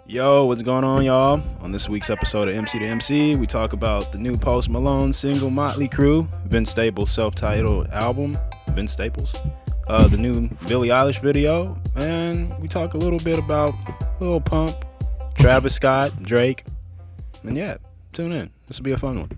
Yo, what's going on, y'all? On this week's episode of MC2MC, we talk about the new Post Malone single Motley Crue, Vince Staples' self-titled album, Vince Staples, the new Billie Eilish video, and we talk a little bit about Lil Pump, Travis Scott, Drake, and yeah, tune in. This will be a fun one.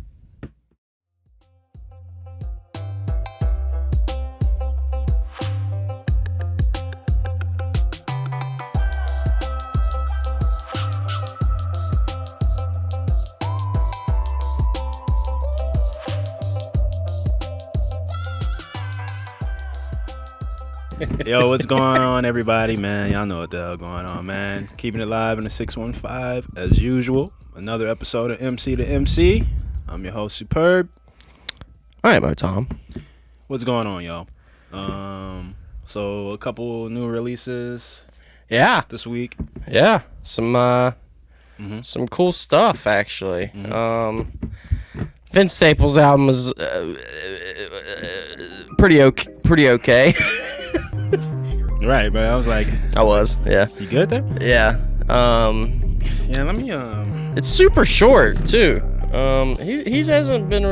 Yo, what's going on, everybody, man? Y'all know what the hell going on, man. Keeping it live in the 615, as usual. Another episode of MC2MC. I'm your host, Superb. All right, Tom. What's going on, y'all? So a couple new releases. Yeah, this week. Yeah, some cool stuff actually. Vince Staples' album is pretty okay. Right, but I was like, yeah. You good there? Yeah. Yeah, let me It's super short too. He hasn't been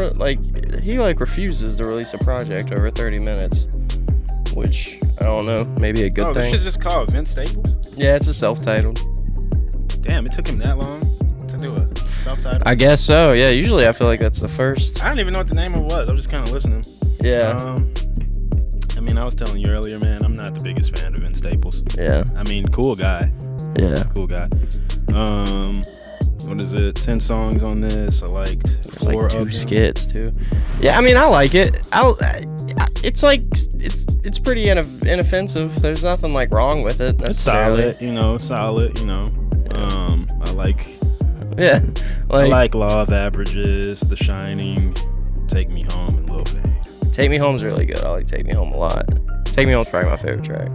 he refuses to release a project over 30 minutes, which I don't know, maybe a good thing. This shit's just called Vince Staples? Yeah, it's a self-titled. Damn, it took him that long to do a self-titled? I guess so. Yeah, usually I feel like that's the first. I don't even know what the name of it was. I was just kind of listening. Yeah. I was telling you earlier, man, I'm not the biggest fan of Vince Staples. Yeah. Cool guy. Yeah. Cool guy. What is it? 10 songs on this. I liked 4 of them. 2 skits too. Yeah, I like it. It's pretty inoffensive. There's nothing wrong with it necessarily. It's solid. I like. Yeah. I like Law of Averages, The Shining, Take Me Home, and Lil Baby. Take Me Home's really good. I like Take Me Home a lot. Take Me Home's probably my favorite track.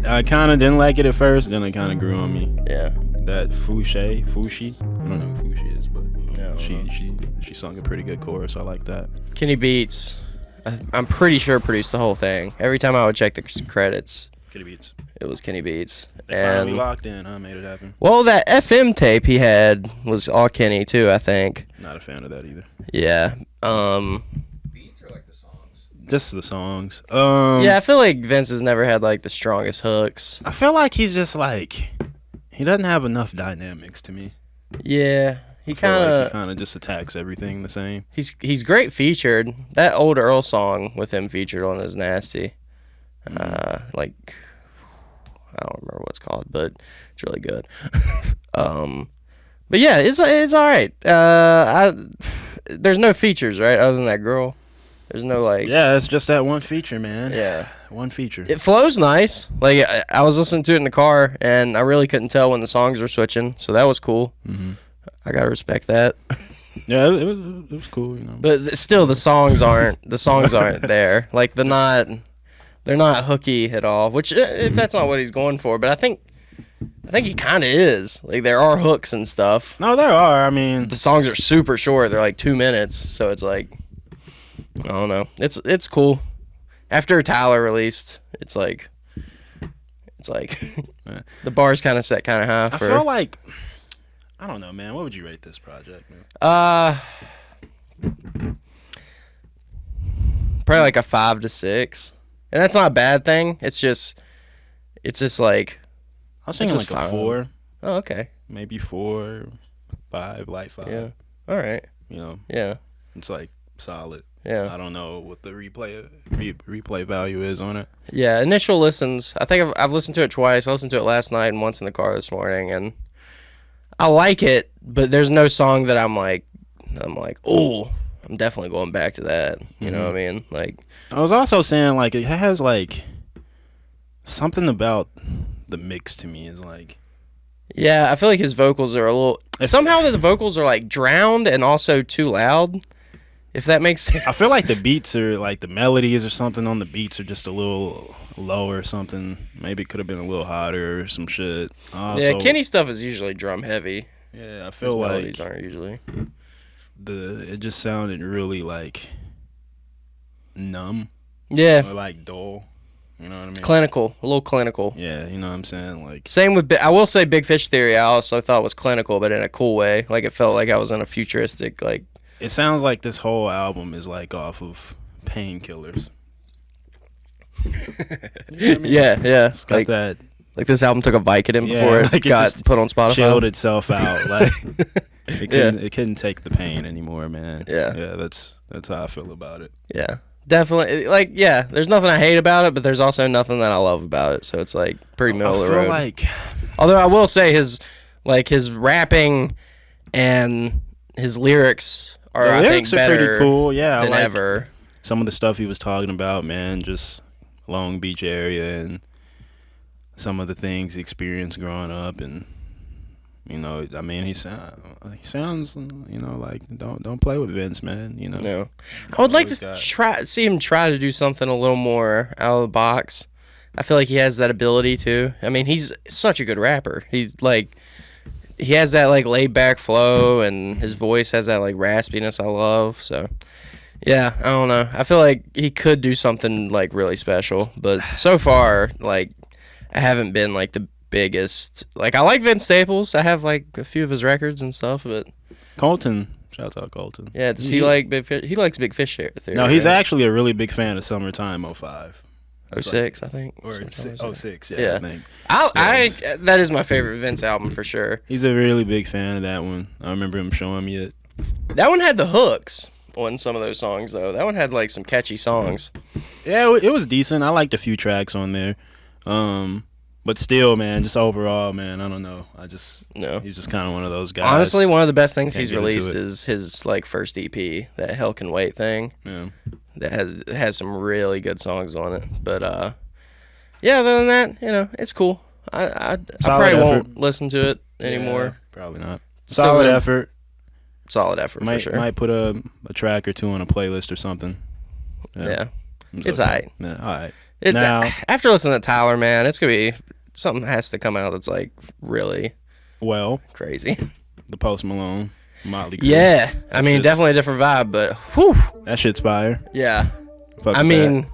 I kind of didn't like it at first, then it kind of grew on me. Yeah. That Fushi. I don't know who Fushi is, but she sung a pretty good chorus. I like that. Kenny Beats, I'm pretty sure produced the whole thing. Every time I would check the credits, Kenny Beats. It was Kenny Beats. They finally locked in, huh? Made it happen. Well, that FM tape he had was all Kenny too, I think. Not a fan of that either. Yeah. Beats or the songs? Just the songs. Yeah, I feel like Vince has never had the strongest hooks. I feel like he's just he doesn't have enough dynamics to me. Yeah, he kind of just attacks everything the same. He's great featured. That old Earl song with him featured on is nasty. I don't remember what it's called, but it's really good. But yeah, it's all right. There's no features, right, other than that girl. There's no Yeah, it's just that one feature, man. Yeah, one feature. It flows nice. I was listening to it in the car, and I really couldn't tell when the songs were switching, so that was cool. Mm-hmm. I gotta respect that. Yeah, it was cool, But still, the songs aren't there. They're not hooky at all. Which, if that's not what he's going for, but I think he kind of is. There are hooks and stuff. No, there are. The songs are super short. They're 2 minutes, so it's I don't know. It's cool. After Tyler released, it's the bar's kind of set kind of high. I feel I don't know, man. What would you rate this project, man? Probably a 5 to 6. And that's not a bad thing. It's just I was thinking a 4. Oh, okay. Maybe 4, 5, light 5. Yeah. All right. Yeah. It's solid. Yeah. I don't know what the replay value is on it. Yeah. Initial listens. I think I've listened to it twice. I listened to it last night and once in the car this morning, and I like it, but there's no song that I'm oh, I'm definitely going back to that. You know what I mean? I was also saying it has something about the mix to me is yeah, I feel like his vocals are a little somehow the vocals are drowned and also too loud, if that makes sense. I feel like the beats are the melodies or something on the beats are just a little low or something. Maybe it could have been a little hotter or some shit. Yeah, Kenny stuff is usually drum heavy. Yeah, I feel his melodies aren't usually. It just sounded really numb. Yeah. Or dull. You know what I mean? Clinical, a little clinical. Yeah, you know what I'm saying? Like, Same with, I will say Big Fish Theory I also thought was clinical, but in a cool way. Like, it felt like I was in a futuristic, like... it sounds like this whole album is, like, off of painkillers. You know what I mean? Yeah. It's got that... Like, this album took a Vicodin Yeah, before it like it got just put on Spotify. chilled itself out. Like, it couldn't take the pain anymore, man. Yeah. That's how I feel about it. Yeah. Definitely. Like, yeah, there's nothing I hate about it, but there's also nothing that I love about it. So it's, like, pretty middle of the road. Like... although I will say his rapping and his lyrics are, I think, better pretty cool. Yeah, than I like ever. some of the stuff he was talking about, man, just Long Beach area and some of the things he experienced growing up, and you know, I mean, he sounds, you know, like don't play with Vince, man. You know. Yeah. I would like to see him try to do something a little more out of the box. I feel like he has that ability to. I mean, he's such a good rapper. He's like, he has that like laid back flow, and his voice has that like raspiness I love. So, yeah, I don't know. I feel like he could do something like really special, but so far, like, I haven't been like the biggest. Like, I like Vince Staples. I have like a few of his records and stuff, but Colton, shout out Colton. yeah, does he like Big Fish? He likes Big Fish Theory. No, he's right? actually a really big fan of Summertime 05. 06, I think. Or Sometime 06, Yeah. I think. I that is my favorite Vince album for sure. He's a really big fan of that one. I remember him showing me it. That one had the hooks on some of those songs, though. That one had like some catchy songs. Yeah, it was decent. I liked a few tracks on there. But still, man, just overall, man, I don't know. He's just kind of one of those guys. Honestly, one of the best things Can't he's get into released it. is his like first EP, that Hell Can Wait thing. Yeah. That has some really good songs on it. But yeah, other than that, you know, it's cool. I probably effort. won't listen to it anymore. Yeah, probably not. Still Solid gonna- effort. Solid effort Might for sure. might put a track or two on a playlist or something. Yeah. It's okay. alright. Yeah, all right. It, Now- after listening to Tyler, man, it's gonna be something has to come out that's like really Well, crazy. the Post Malone, Motley Crue. Yeah, I mean, shit's- definitely a different vibe, but whew, That shit's fire. yeah. Fuck I with mean,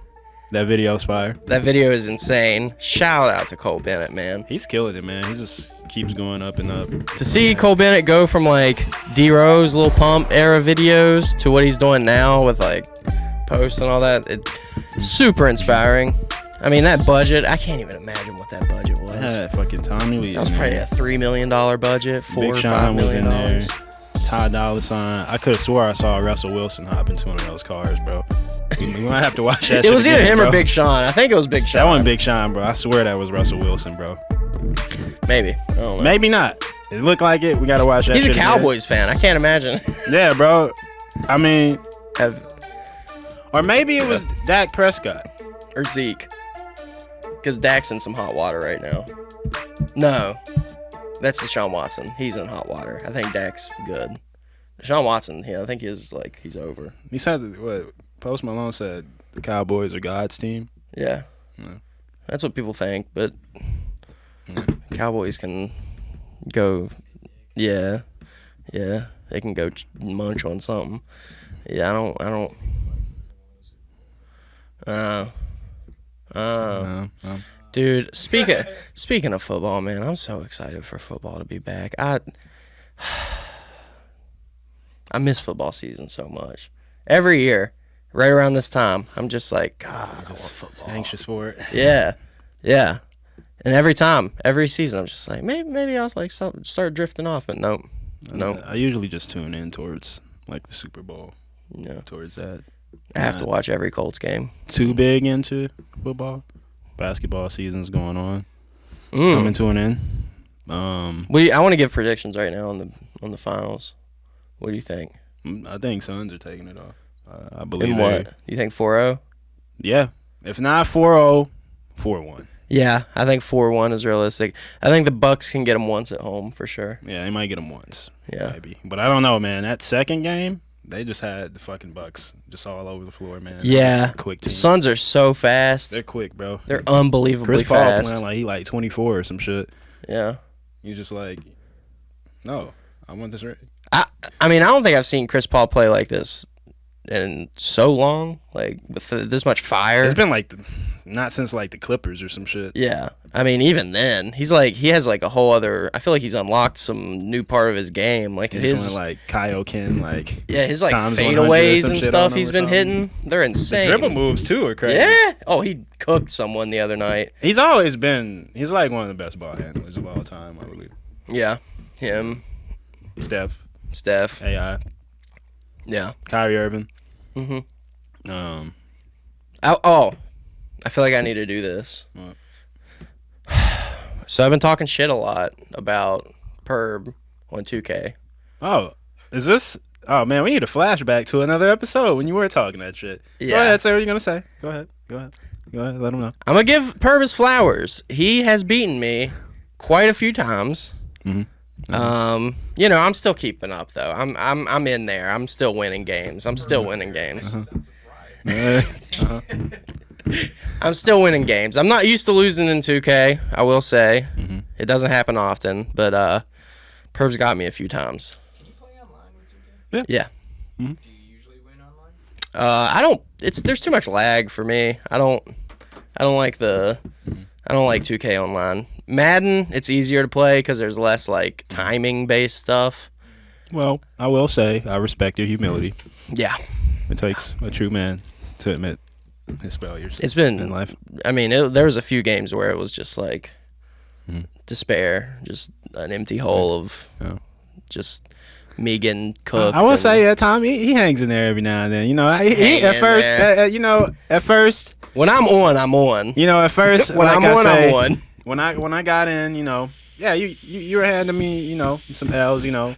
that video's fire. that video is insane. Shout out to Cole Bennett, man. He's killing it, man. He just keeps going up and up. To see Cole Bennett go from like D-Rose, Lil Pump era videos to what he's doing now with like posts and all that, super inspiring. I mean, that budget, I can't even imagine what that budget was. Yeah, fucking Tommy Lee. That was probably a $3 million budget, Big $4 or $5 Sean was million. in there. Ty Dolla $ign. I could have swore I saw Russell Wilson hop into one of those cars, bro. We might have to watch that. It was shit either again, him bro. or Big Sean. I think it was Big Sean. That wasn't Big Sean, bro. I swear that was Russell Wilson, bro. Maybe. I don't know. Maybe not. It looked like it. We gotta watch that. He's a shit again. Cowboys fan. I can't imagine. Yeah, bro. I mean, Have or maybe it was Dak Prescott. or Zeke. Because Dak's in some hot water right now. No. That's Deshaun Watson. He's in hot water. I think Dak's good. Deshaun Watson, yeah, I think he's over. He said what? Post Malone said the Cowboys are God's team. Yeah. Yeah. That's what people think, but Cowboys can go, yeah, they can go munch on something. Yeah, I don't. Dude, speaking of football, man, I'm so excited for football to be back. I miss football season so much. Every year, right around this time, I'm just like, God, I want football. Anxious for it. Yeah. And every season, I'm just like, maybe I'll like start drifting off, but nope. I usually just tune in towards like the Super Bowl. No. Towards that. I have to watch every Colts game. Too big into football. Basketball season's going on. Coming to an end. I want to give predictions right now on the finals. What do you think? I think Suns are taking it off. I believe In what? You think 4-0? Yeah. If not 4-0, 4-1. Yeah, I think 4-1 is realistic. I think the Bucks can get them once at home for sure. Yeah, they might get them once. Yeah. Maybe. But I don't know, man. That second game, they just had the fucking Bucks just all over the floor, man. Yeah. Quick The team. Suns are so fast. They're quick, bro. They're unbelievably Chris Paul fast. playing like he like 24 or some shit. Yeah. You just like, no, I want this right. I mean, I don't think I've seen Chris Paul play like this in so long, like with this much fire. It's been like not since like the Clippers or some shit. Yeah, I mean, even then, he has like a whole other. I feel like he's unlocked some new part of his game, like He's like Kaioken, like his like times 100 or fadeaways some and shit stuff on him he's or been something. hitting. They're insane. Dribble moves too are crazy. Yeah. Oh, he cooked someone the other night. He's always been. He's like one of the best ball handlers of all time, I believe. Yeah, him, Steph, AI. Yeah. Kyrie Irving. I feel like I need to do this. What? So I've been talking shit a lot about Perb on 2K. Oh, is this? Oh man, we need a flashback to another episode when you were talking that shit. Yeah. Go ahead, say what you're gonna say. Go ahead. Let him know. I'm gonna give Perb his flowers. He has beaten me quite a few times. You know, I'm still keeping up though. I'm in there. I'm still winning games. I'm still winning games. I'm still winning games. I'm not used to losing in 2K, I will say. It doesn't happen often, but Perb's got me a few times. Can you play online with 2K? Yeah. Do you usually win online? I don't. There's too much lag for me. I don't like 2K online. Madden, it's easier to play because there's less like timing based stuff. Well, I will say I respect your humility. Yeah. It takes a true man to admit his failures. It's been in life. I mean, there was a few games where it was just like despair, just an empty hole of just me getting cooked. I will say that Tom he hangs in there every now and then. You know, he at first, at first when I'm on, I'm on. You know, at first when like I'm on, I'm on. When I got in, you know, yeah, you were handing me, you know, some L's, you know,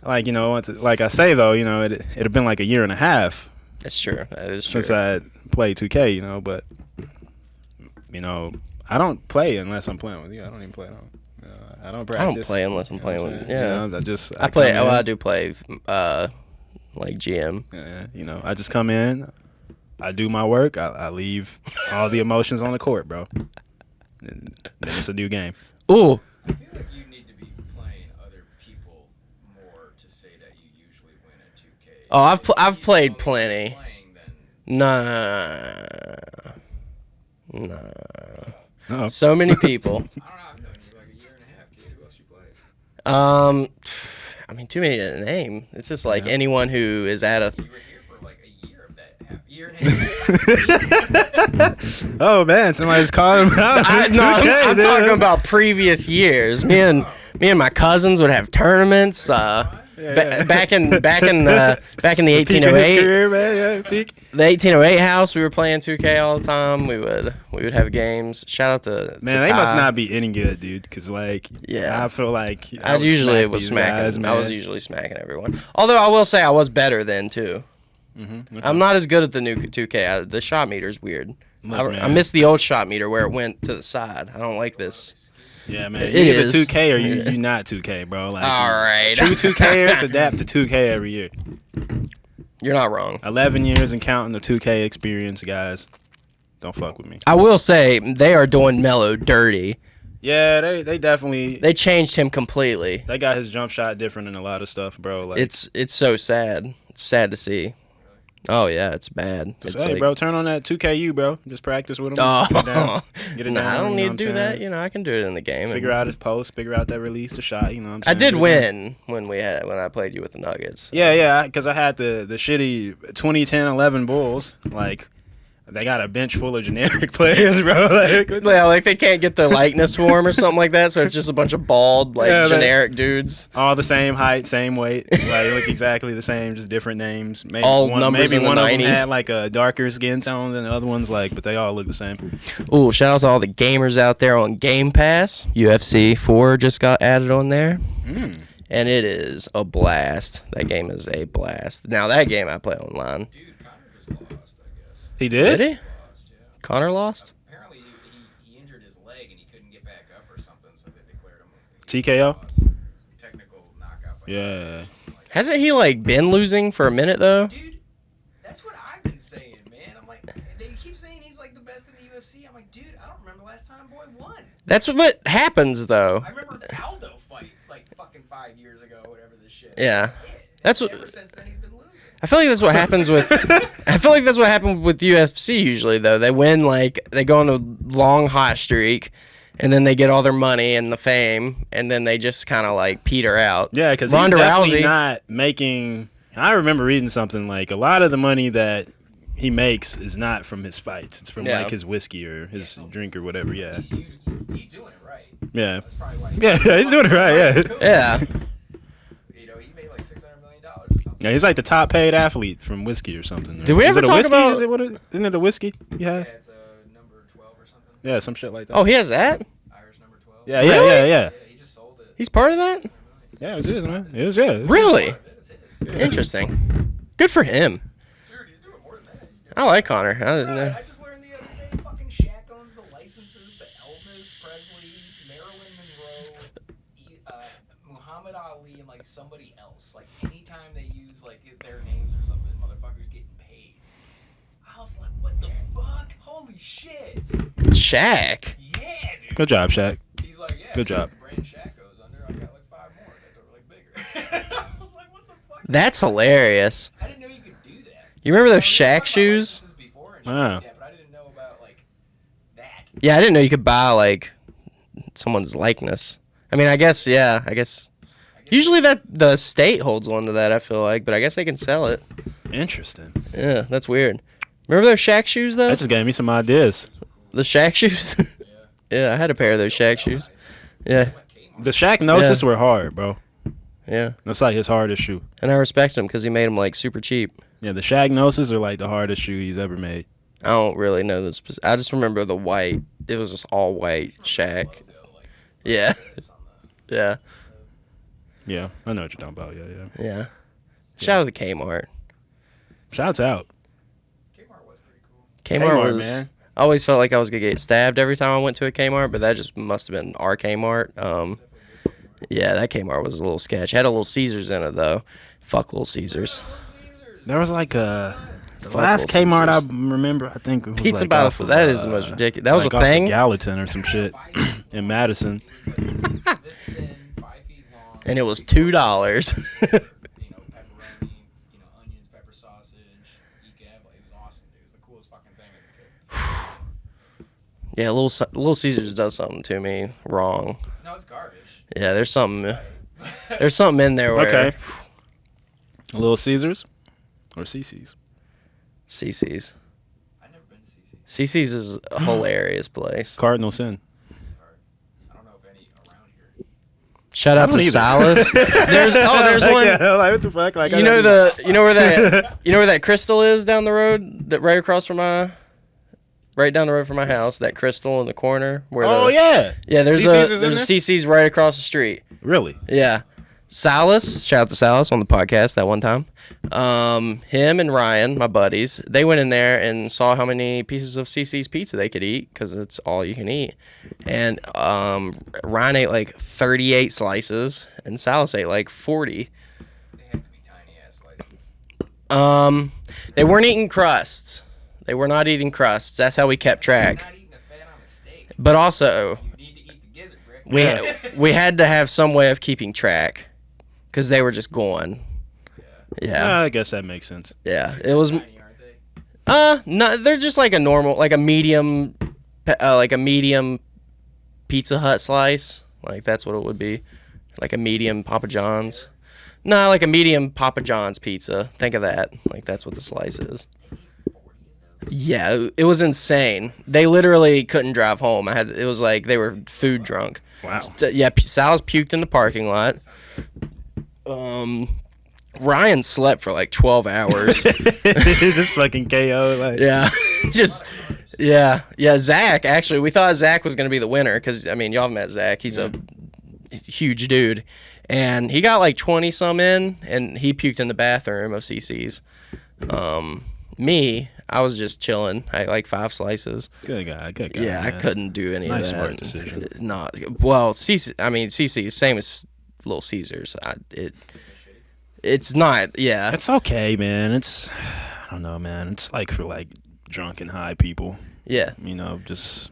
like, you know, like I say though, you know, it had been like a year and a half. That's true. That is true. Since I played 2K, you know, but you know, I don't play unless I'm playing with you. I don't even play at home. I don't practice. I don't play unless I'm playing with. Yeah, you know, I play. Oh, I do play. Like GM. Yeah, you know, I just come in, I do my work, I leave all the emotions on the court, bro. And then it's a new game. Ooh. I feel like you need to be playing other people more to say that you usually win at 2K. Oh, I've played plenty. Playing, then Nah. Uh-oh. So many people. I don't know. I've known you like a year and a half, kid. Who else you play? I mean, too many to name. It's just like anyone who is at a. You were here for like a year of that year and a half. Oh man, somebody's calling him out. I'm talking about previous years. Me and my cousins would have tournaments. Back in the 1808 career, man. Yeah, peak. the 1808 house, we were playing 2K all the time. We would have games. Shout out to Man, they must Ty. not be any good, dude. Because like, Yeah. I feel like I usually smack was these smacking. guys, I was man. usually smacking everyone. Although I will say I was better then too. Okay. I'm not as good at the new 2K. The shot meter's weird. Look, I man. miss the old shot meter where it went to the side. I don't like this. Yeah, man. It You either is. 2K or you not 2K, bro. Like, All right. true 2Kers adapt to 2K every year. You're not wrong. 11 years and counting of 2K experience, guys. Don't fuck with me. I will say they are doing Melo dirty. Yeah, they definitely They changed him completely. they got his jump shot different in a lot of stuff, bro. Like, It's so sad. It's sad to see. Oh yeah, it's bad. It's hey, like, bro, turn on that 2KU, bro. Just practice with him. Oh, Get it down. Get it nah, down, I don't you know need what to do I'm that. saying? You know, I can do it in the game. Figure out his post, figure out that release, the shot. You know what I'm I saying? did Get it win when I played you with the Nuggets. Yeah, because I had the shitty 2010-11 Bulls. Like, they got a bench full of generic players, bro. Like, Yeah, like they can't get the likeness for him or something like that, so it's just a bunch of bald, like Yeah, generic dudes. all the same height, same weight. Like, look exactly the same, just different names. Maybe All numbers maybe in the one of them 90s. had like a darker skin tone than the other ones, like, but they all look the same. Ooh, shout out to all the gamers out there on Game Pass. UFC 4 just got added on there. And it is a blast. That game is a blast. Now, that game I play online. Dude, Connor just lost, I guess. He did? Did he? Lost, yeah. Connor lost? Apparently, he injured his leg and he couldn't get back up or something, so they declared him TKO? technical knockout. Yeah. Hasn't he, like, been losing for a minute, though? Dude, that's what I've been saying, man. I'm like, they keep saying he's like the best in the UFC. I'm like, dude, I don't remember the last time boy won. That's what happens, though. I remember the Aldo fight like fucking 5 years ago, whatever this shit. Yeah. That's what... Ever since then, he's been losing. I feel like that's what happens with. I feel like that's what happened with UFC usually. Though they win, like they go on a long hot streak, and then they get all their money and the fame, and then they just kind of like peter out. Yeah, because he's definitely not making. I remember reading something like a lot of the money that he makes is not from his fights. It's from like his whiskey or his drink or whatever. Yeah, He's doing it right. Yeah, That's probably why. he's doing it right. Yeah, Yeah. You know, he made like $600 million or something. yeah, he's like the top paid athlete from whiskey or something. Did we ever it a talk whiskey? about? Isn't it a whiskey he has? Yeah, it's a number 12 or something. Yeah, some shit like that. Oh, he has that. Irish number 12. Yeah, Really? yeah. Yeah, he just sold it. He's part of that. Yeah, it was his, man. It was his. Really It's his. interesting. Good for him. Dude, he's doing more than that. I like Connor. I didn't know. I just learned the other day, fucking Shaq owns the licenses to Elvis Presley, Marilyn Monroe, Muhammad Ali, and like somebody else. Like anytime they use like their names or something, motherfuckers getting paid. I was like, what the fuck? Holy shit! Shaq. Yeah, dude. Good job, Shaq. He's like, yeah. Good job. The brand Shaq goes under. I got like 5 more that are like bigger. I was like, what the fuck? That's hilarious. I didn't know you could do that. You remember those I mean, Shaq shoes? Before and shit Wow. like that, but I didn't know about like that. Yeah, I didn't know you could buy like someone's likeness. I mean, I guess usually that the state holds on to that. I feel like, but I guess they can sell it. Interesting. Yeah, that's weird. Remember those Shaq shoes though? That just gave me some ideas. The Shaq shoes. Yeah, I had a pair of those Shaq shoes. Yeah, The Shaq Gnosis were hard, bro. yeah, That's like his hardest shoe. and I respect him because he made them like super cheap. Yeah, the Shaq Gnosis are like the hardest shoe he's ever made. I don't really know the I just remember the white. It was just all white Shaq. Yeah, yeah, Yeah, I know what you're talking about. Yeah. yeah. Shout out to Kmart. Shouts out. Kmart was pretty cool. Kmart Kmart, was. man. I always felt like I was gonna get stabbed every time I went to a Kmart, but that just must have been our Kmart. Yeah, that Kmart was a little sketch. Had a Little Caesars in it though. Fuck Little Caesars. There was like the Fuck last Little Kmart I Caesars. remember. I think it was Pizza like by the off foot. of, That is the most ridiculous. That was like a off of thing. Gallatin or some shit in Madison. This thin, 5 feet long. And it was $2. You know, pepperoni, onions, pepper sausage. You could have like, it was awesome, dude. It was the coolest fucking thing as a kid. Yeah, Little Caesars does something to me wrong. No, it's garbage. Yeah, there's something. There's something in there where. Okay. Little Caesars or CC's? CC's. I've never been to CC. CC's is a hilarious place. Cardinal sin. Sorry. I don't know if any around here. Shout out I don't to either. Silas. There's one. Yeah, like what the fuck? Like You know where that Crystal is down the road, that right across from right down the road from my house. That Crystal in the corner where. Oh yeah. There's CC's is in there's a there? CC's right across the street. Really? Yeah. Silas, shout out to Silas on the podcast that one time. Him and Ryan, my buddies, they went in there and saw how many pieces of CC's pizza they could eat because it's all you can eat. And Ryan ate like 38 slices and Silas ate like 40. They have to be tiny ass slices. They weren't eating crusts. They were not eating crusts. That's how we kept You're track. not eating the fat on the steak. But also, You need to eat the gizzard, Rick. we had to have some way of keeping track because they were just going. Yeah. I guess that makes sense. Yeah, it was. Tiny, aren't they? No, they're just like a normal, like a medium Pizza Hut slice. Like that's what it would be, like a medium Papa John's. No, like a medium Papa John's pizza. Think of that. Like that's what the slice is. Yeah, it was insane. They literally couldn't drive home. It was like they were food drunk. Wow. Yeah, Sal's puked in the parking lot. Ryan slept for like 12 hours. Just fucking KO. Like. Yeah, yeah. Zach, actually, we thought Zach was gonna be the winner because I mean, y'all have met Zach. He's a huge dude, and he got like 20 some in, and he puked in the bathroom of CC's. Me, I was just chilling. I ate like 5 slices. Good guy. Good guy. Yeah, I man. couldn't do any Nice, of that. smart decision. Not well. CC's same as Little Caesars. It's not. Yeah. It's okay, man. I don't know, man. It's like for like drunk and high people. Yeah. You know, just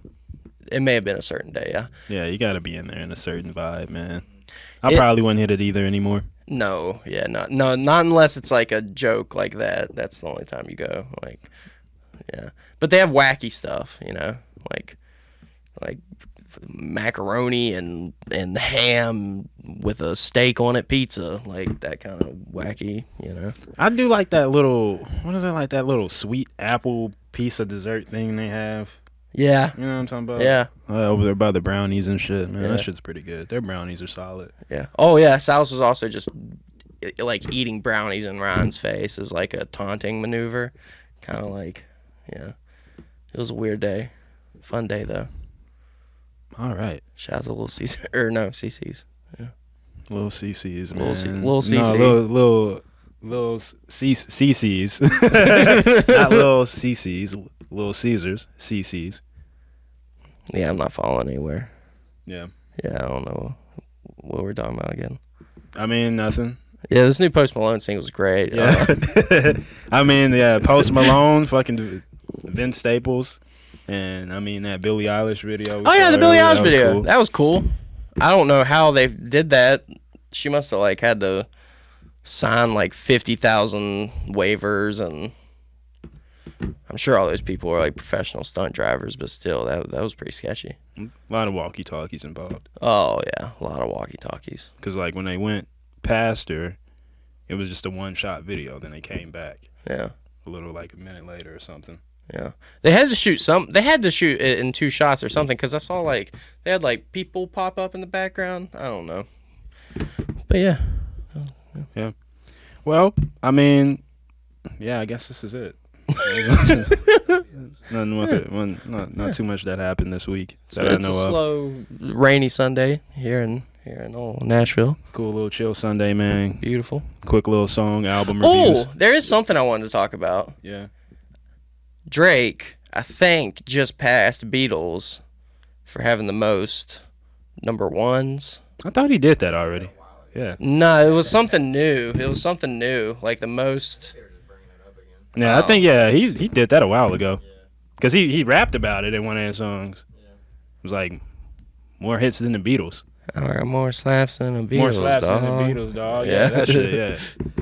It may have been a certain day. Yeah. yeah, you got to be in there in a certain vibe, man. I probably wouldn't hit it either anymore. No, yeah, not unless it's like a joke like that. That's the only time you go. Like, yeah, but they have wacky stuff, like macaroni and ham with a steak on it, pizza, like that kind of wacky, I do like that little, what is it, like that little sweet apple piece of dessert thing they have. Yeah. You know what I'm talking about? Yeah. Over there by the brownies and shit, man. Yeah. That shit's pretty good. Their brownies are solid. Yeah. Oh yeah, Sal's was also just like eating brownies in Ryan's face is like a taunting maneuver, kind of like, yeah. It was a weird day, fun day though. All right. Shout out to Little CC or no CC's. Yeah. Little CC's, man. Little CC. No, little CC's. Not little CC's. Little Caesars. CC's. Yeah, I'm not following anywhere. Yeah. Yeah, I don't know what we're talking about again. I mean, nothing. Yeah, this new Post Malone single is great. Yeah. I mean, yeah, Post Malone, fucking Vince Staples, and I mean that Billie Eilish video. Oh yeah, the Billie Eilish video. Cool. That was cool. I don't know how they did that. She must have like had to sign like 50,000 waivers, and I'm sure all those people were like professional stunt drivers, but still, that was pretty sketchy. A lot of walkie-talkies involved. Oh yeah, a lot of walkie-talkies. Because like when they went past her, it was just a one-shot video. Then they came back. Yeah. A little like a minute later or something. Yeah, they had to shoot it in 2 shots or something, because I saw like they had like people pop up in the background. I don't know, but yeah. Yeah. Well, I mean, yeah, I guess this is it. Nothing with it. Not too much that happened this week that I It's know a of. slow, rainy Sunday here in old Nashville. Cool little chill Sunday, man. Beautiful. Quick little song album reviews. Oh, there is something I wanted to talk about. Yeah. Drake, I think, just passed Beatles for having the most number ones. I thought he did that already. Yeah. No, it was something new. Like the most. Yeah, I think he did that a while ago. Cause he rapped about it in one of his songs. It was like more hits than the Beatles. I got more slaps than the Beatles. More slaps dog. than the Beatles, dog. Yeah. Yeah, that shit. Yeah.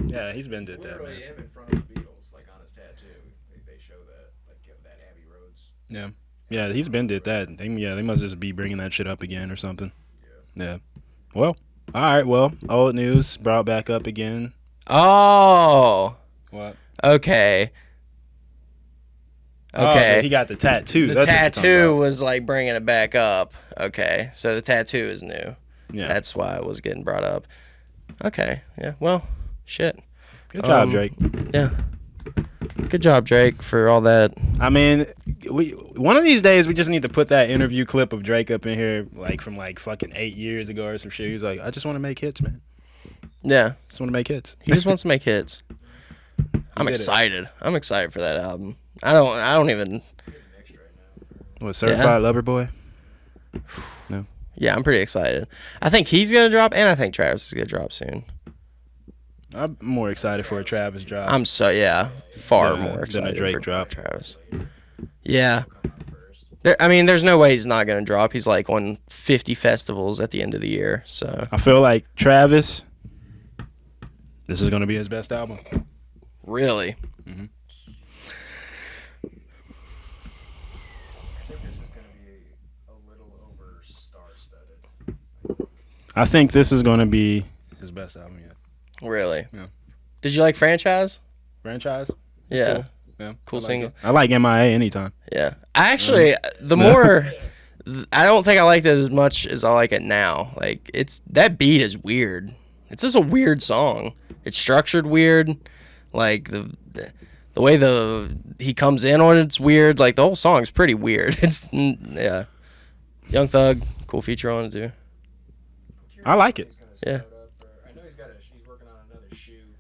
Yeah, he's been did that, Literally man. him in front of the Beatles, like on his tattoo. They show that, like that Abbey Roads. Yeah. Yeah, he's been did that. They must just be bringing that shit up again or something. Yeah. Well, all right. Well, old news brought back up again. Oh. What? Okay. Oh, so he got the tattoo. The That's what you're talking tattoo about. was like bringing it back up. Okay, so the tattoo is new. Yeah. That's why it was getting brought up. Okay, yeah. Well, shit. Good job, Drake. Yeah. Good job, Drake, for all that. I mean, one of these days we just need to put that interview clip of Drake up in here, like from like fucking 8 years ago or some shit. He's like, I just want to make hits, man. Yeah, Just want to make hits. he just wants to make hits. I'm did it. excited. I'm excited for that album. I don't even. What, Certified Lover Boy? No. Yeah, I'm pretty excited. I think he's gonna drop, and I think Travis is gonna drop soon. I'm more excited for a Travis drop. I'm far Than a- more than a excited Drake for drop. Travis. Yeah. There's no way he's not gonna drop. He's like on 50 festivals at the end of the year. So I feel like Travis, this is going to be his best album. really, I think this is going to be a little over star-studded. I think this is going to be his best album yet. really. Yeah. Did you like Franchise? Franchise? Yeah. Cool. Yeah. Cool I like single. it. I like MIA anytime. Yeah. I actually, the more, I don't think I liked it as much as I like it now. Like that beat is weird. It's just a weird song. It's structured weird. Like the way he comes in on it's weird. Like the whole song's pretty weird. Yeah. Young Thug, cool feature on it too. I like it. Yeah. I know he's working on another shoe.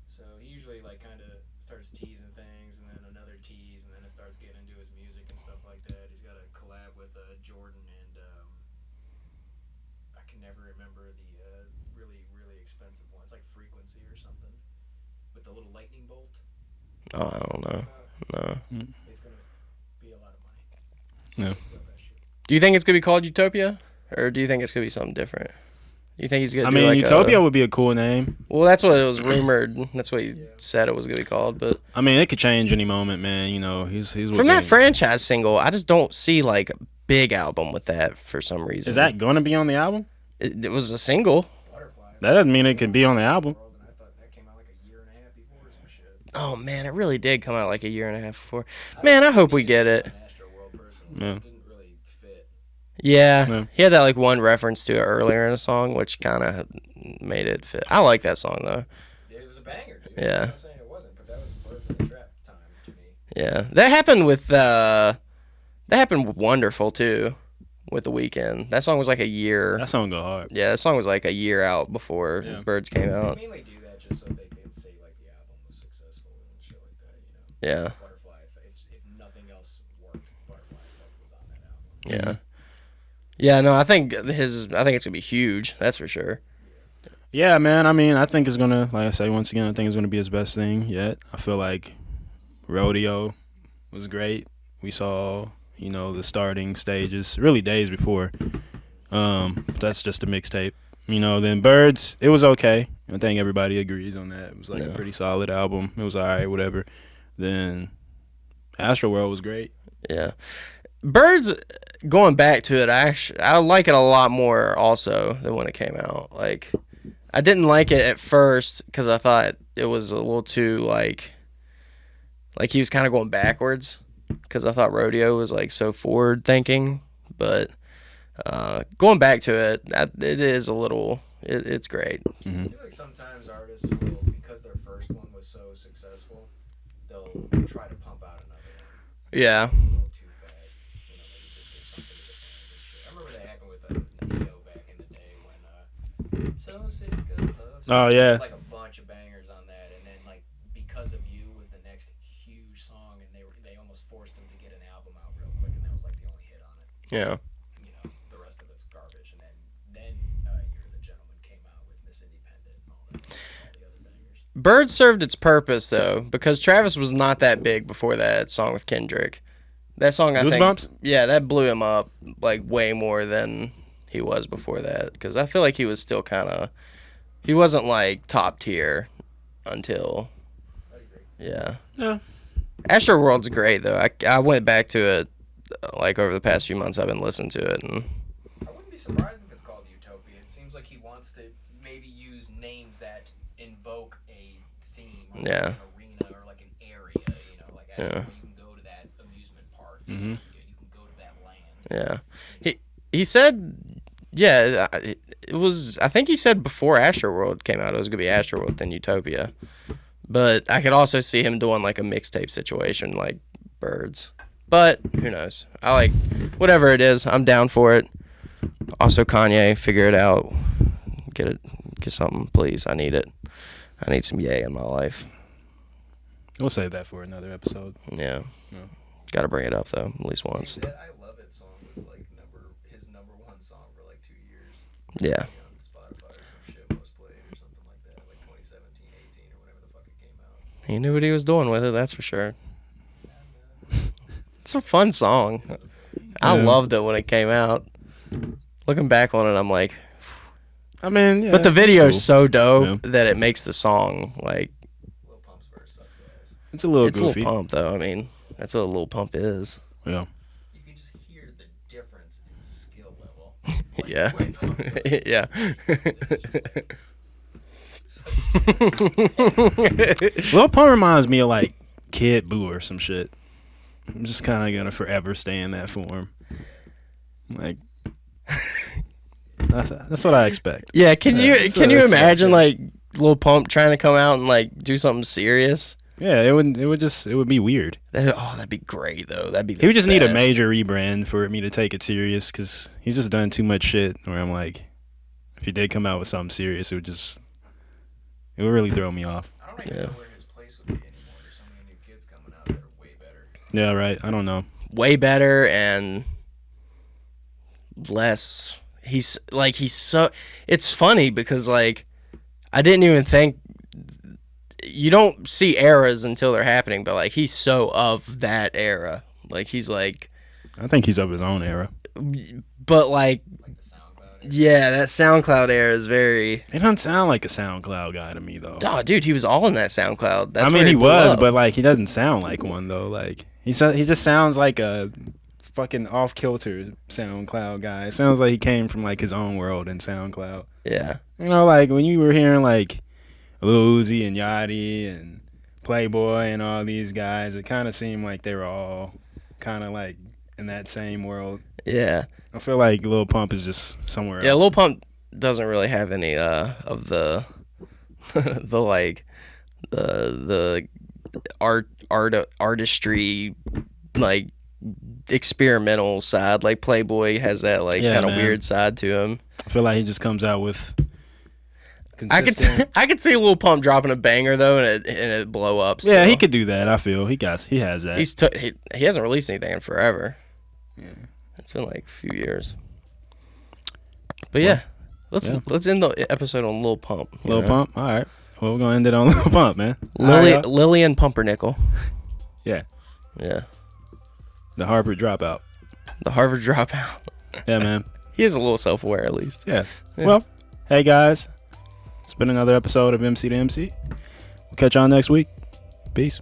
So he usually like kind of starts teasing things and then another tease and then it starts getting into his music and stuff like that. He's got a collab with Jordan and I can never remember the really, really expensive one. It's like Frequency or something with the little lightning bolt. Oh, I don't know. No. It's going to be a lot of money. Yeah. Do you think it's gonna be called Utopia, or do you think it's gonna be something different? You think he's gonna? I do mean, like Utopia would be a cool name. Well, that's what it was rumored. That's what he said it was gonna be called. But I mean, it could change any moment, man. You know, he's from that franchise single, I just don't see like a big album with that for some reason. Is that going to be on the album? It was a single. That doesn't mean it could be on the album. Oh man, it really did come out like a year and a half before. Man, I hope we get it. Yeah. Yeah, he had that like one reference to it earlier in the song, which kind of made it fit. I like that song though. It was a banger, dude. Yeah. I'm not saying it wasn't, but that was Birds of the Trap time to me. Yeah, that happened with Wonderful too, with The Weeknd. That song was like a year. That song go hard. Yeah, that song was like a year out before Birds came out. They mainly do that just so they can say like the album was successful and shit like that, you know. Yeah. Butterfly Effect. If nothing else worked, Butterfly Effect was on that album. Yeah. Yeah, no, I think it's gonna be huge. That's for sure. Yeah, man. I mean, I think it's gonna, like I say once again, I think it's gonna be his best thing yet. I feel like Rodeo was great. We saw, you know, the starting stages, really days before. That's just a mixtape. You know, then Birds, it was okay. I think everybody agrees on that. It was like a pretty solid album. It was all right, whatever. Then Astroworld was great. Yeah. Birds, going back to it, I like it a lot more also than when it came out. Like, I didn't like it at first because I thought it was a little too like he was kind of going backwards because I thought Rodeo was like so forward thinking. But going back to it, it is a little, it's great. Mm-hmm. I feel like sometimes artists will, because their first one was so successful, they'll try to pump out another one. Yeah. Too fast. You know, maybe just for something to the fans and shit. I remember that happened with Neo back in the day when So Sick of Love. Oh, yeah. Like a bunch of bangers on that, and then like Because of You was the next huge song, and they almost forced him to get an album out real quick, and that was like the only hit on it. Yeah. You know, the rest of it's garbage, and then You're the Gentleman came out with Miss Independent and all the other bangers. Bird served its purpose though, because Travis was not that big before that song with Kendrick. That song, I Goosebumps? think, yeah, that blew him up like way more than he was before that. Because I feel like he was still kind of, he wasn't like top tier until, yeah. Astroworld's great though. I went back to it like over the past few months. I've been listening to it, and I wouldn't be surprised if it's called Utopia. It seems like he wants to maybe use names that invoke a theme, or like an arena or like an area. You know, like where you can go to that amusement park. Mm-hmm. You can go to that land. yeah. He said, yeah, it was. I think he said before Astroworld came out, it was gonna be Astroworld then Utopia. But I could also see him doing like a mixtape situation, like Birds. But who knows? I like whatever it is. I'm down for it. Also, Kanye, figure it out. Get something, please. I need it. I need some Ye in my life. We'll save that for another episode. Yeah. Got to bring it up though, at least once. That I Love It song was like his number one song for like 2 years. Yeah. On Spotify or some shit, most played or something like that, like 2017, 18 or whenever the fuck it came out. He knew what he was doing with it. That's for sure. It's a fun song. I loved it when it came out. Looking back on it, I'm like, I mean, yeah, but the video is cool. so dope that it makes the song like. Lil Pump's verse sucks ass. It's a little It's goofy. Lil Pump though. I mean, that's what a Lil Pump is. Yeah. You can just hear the difference in skill level. Yeah. when Pump does it. Yeah. Lil Pump reminds me of like Kid Buu or some shit. I'm just kind of gonna forever stay in that form. Like, that's what I expect. Yeah. Can you that's what I imagine expect. like Lil Pump trying to come out and like do something serious? Yeah, it would be weird. That'd be great though. That'd be. He would just need a best. major rebrand for me to take it serious, because he's just done too much shit where I'm like, if he did come out with something serious, it would really throw me off. I don't even know where his place would be anymore. There's so many new kids coming out that are way better. Yeah, right. I don't know. Way better and less. He's so. It's funny because like I didn't even think. You don't see eras until they're happening, but like he's so of that era. Like he's like, I think he's of his own era. but like Like the SoundCloud Yeah, that SoundCloud era is very. He doesn't sound like a SoundCloud guy to me though. Oh, dude, he was all in that SoundCloud. That's I mean, where he blew was, up. but like he doesn't sound like one though. Like he just sounds like a fucking off kilter SoundCloud guy. It sounds like he came from like his own world in SoundCloud. Yeah. You know, like when you were hearing like Lil Uzi and Yachty and Playboy and all these guys, it kind of seemed like they were all kind of like in that same world. Yeah. I feel like Lil Pump is just somewhere else. Yeah, Lil Pump doesn't really have any of the the like the artistry like experimental side. Like Playboy has that like kind of weird side to him. I feel like he just comes out with I could see Lil Pump dropping a banger though and it blow up still. Yeah, he could do that. I feel he has that. He hasn't released anything in forever. Yeah. It's been like a few years. But yeah, let's end the episode on Lil Pump. Lil Pump? All right. Well, we're going to end it on Lil Pump, man. Lillian Pumpernickel. Yeah. Yeah. The Harvard dropout. The Harvard dropout. Yeah, man. He is a little self-aware at least. Yeah. Well, hey, guys. It's been another episode of MC2MC. We'll catch y'all next week. Peace.